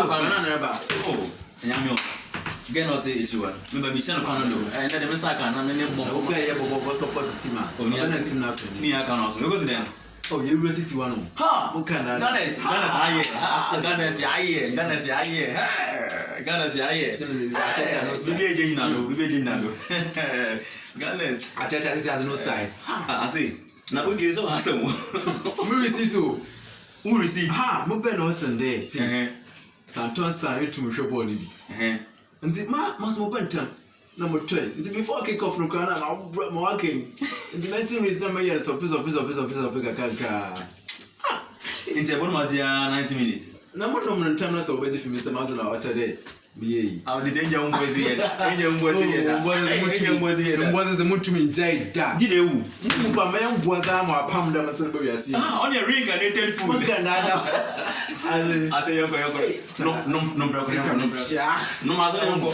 Banana. Oh, Yamio. Get not it you. Remember me send a condo, and then the Messaka and then more support the team. Only a team now. Me, I can also go to them. Oh, University one. Ha! Who can I? Ganas, I tell you, has no size. I see. Now we get so awesome. We receive too. Who receive? Ha! Mopen on Sunday. Santon San to Mishopoli. And the must open time. Number 12. It's before kick off from Kana, I'm walking. It's 19 minutes, number years, so piece of Pika. In the 90 minutes. Number no time, so waiting for Mr. Mountain or today. I'll be danger was here. What is the mood to me? Did you? Didn't was our palm down and on your reincarnated food. I tell you, no matter.